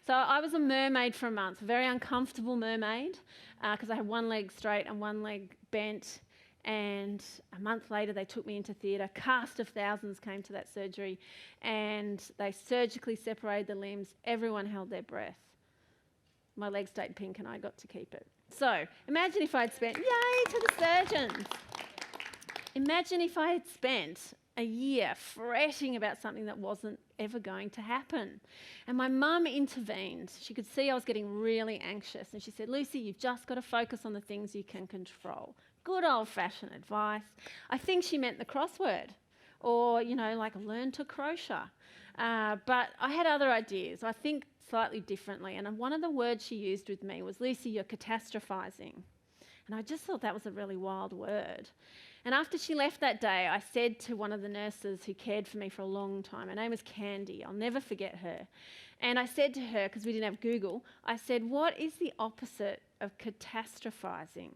So I was a mermaid for a month, a very uncomfortable mermaid, because I had one leg straight and one leg bent. And a month later, they took me into theatre. Cast of thousands came to that surgery, and they surgically separated the limbs. Everyone held their breath. My leg stayed pink, and I got to keep it. So imagine if I'd spent, yay to the surgeons. Imagine if I had spent a year fretting about something that wasn't ever going to happen. And my mum intervened. She could see I was getting really anxious, and she said, Lucy, you've just got to focus on the things you can control. Good old-fashioned advice. I think she meant the crossword, or, like learn to crochet. But I had other ideas. I think slightly differently. And one of the words she used with me was, Lucy, you're catastrophizing. And I just thought that was a really wild word. And after she left that day, I said to one of the nurses who cared for me for a long time, her name was Candy, I'll never forget her. And I said to her, because we didn't have Google, I said, what is the opposite of catastrophizing?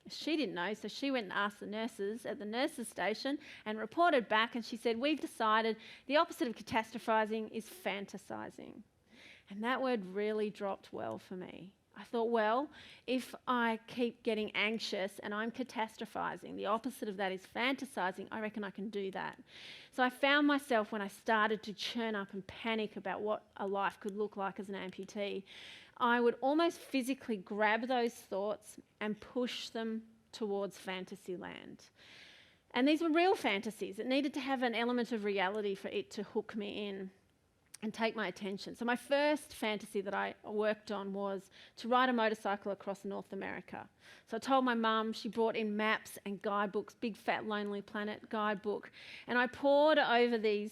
She didn't know, so she went and asked the nurses at the nurses' station and reported back, and she said, we've decided the opposite of catastrophizing is fantasizing. And that word really dropped well for me. I thought, well, if I keep getting anxious and I'm catastrophizing, the opposite of that is fantasizing, I reckon I can do that. So I found myself, when I started to churn up and panic about what a life could look like as an amputee, I would almost physically grab those thoughts and push them towards fantasy land. And these were real fantasies. It needed to have an element of reality for it to hook me in and take my attention. So my first fantasy that I worked on was to ride a motorcycle across North America. So I told my mum, she brought in maps and guidebooks, Big Fat Lonely Planet guidebook, and I pored over these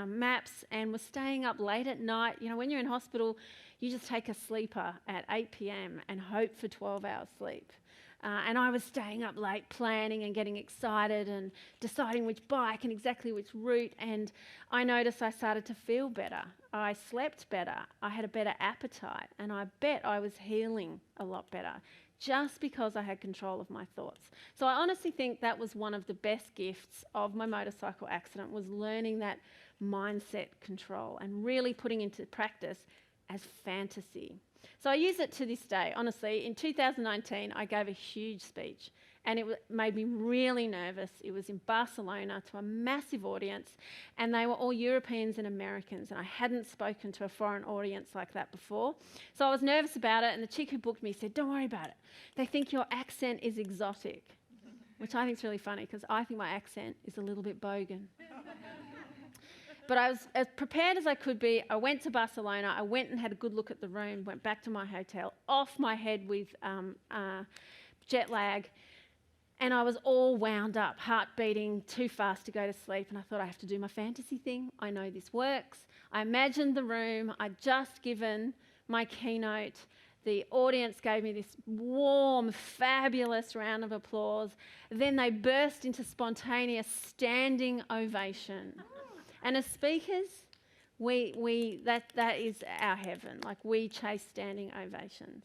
maps and was staying up late at night. When you're in hospital, you just take a sleeper at 8 p.m. and hope for 12 hours sleep. And I was staying up late planning and getting excited and deciding which bike and exactly which route, and I noticed I started to feel better. I slept better. I had a better appetite, and I bet I was healing a lot better just because I had control of my thoughts. So I honestly think that was one of the best gifts of my motorcycle accident, was learning that mindset control and really putting into practice as fantasy. So I use it to this day. Honestly, in 2019, I gave a huge speech, and it made me really nervous. It was in Barcelona to a massive audience, and they were all Europeans and Americans, and I hadn't spoken to a foreign audience like that before. So I was nervous about it, and the chick who booked me said, don't worry about it. They think your accent is exotic, which I think is really funny, because I think my accent is a little bit bogan. But I was as prepared as I could be. I went to Barcelona. I went and had a good look at the room, went back to my hotel, off my head with jet lag, and I was all wound up, heart beating too fast to go to sleep, and I thought, I have to do my fantasy thing. I know this works. I imagined the room. I'd just given my keynote. The audience gave me this warm, fabulous round of applause. Then they burst into spontaneous standing ovation. And as speakers, that is our heaven. Like, we chase standing ovations.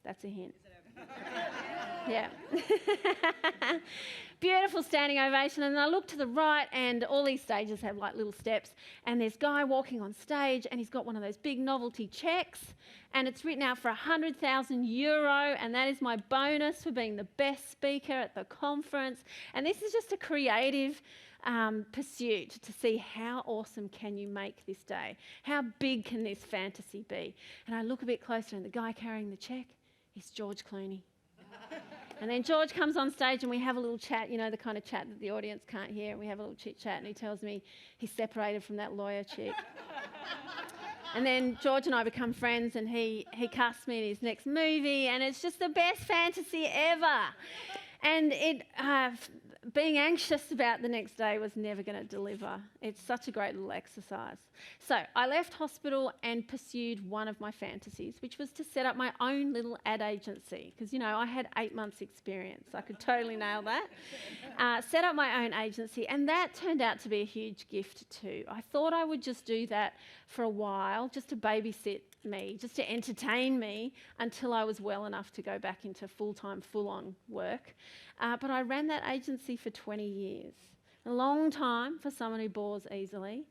That's a hint. Yeah. Beautiful standing ovation. And I look to the right, and all these stages have like little steps. And there's a guy walking on stage, and he's got one of those big novelty checks, and it's written out for €100,000, and that is my bonus for being the best speaker at the conference. And this is just a creative pursuit to see how awesome can you make this day? How big can this fantasy be? And I look a bit closer, and the guy carrying the check is George Clooney. And then George comes on stage, and we have a little chat, the kind of chat that the audience can't hear. And we have a little chit-chat, and he tells me he's separated from that lawyer chick. And then George and I become friends, and he casts me in his next movie, and it's just the best fantasy ever. And being anxious about the next day was never going to deliver. It's such a great little exercise. So I left hospital and pursued one of my fantasies, which was to set up my own little ad agency, because, I had 8 months' experience. I could totally nail that. Set up my own agency, and that turned out to be a huge gift too. I thought I would just do that for a while, just to babysit me, just to entertain me until I was well enough to go back into full-time, full-on work. But I ran that agency for 20 years. A long time for someone who bores easily.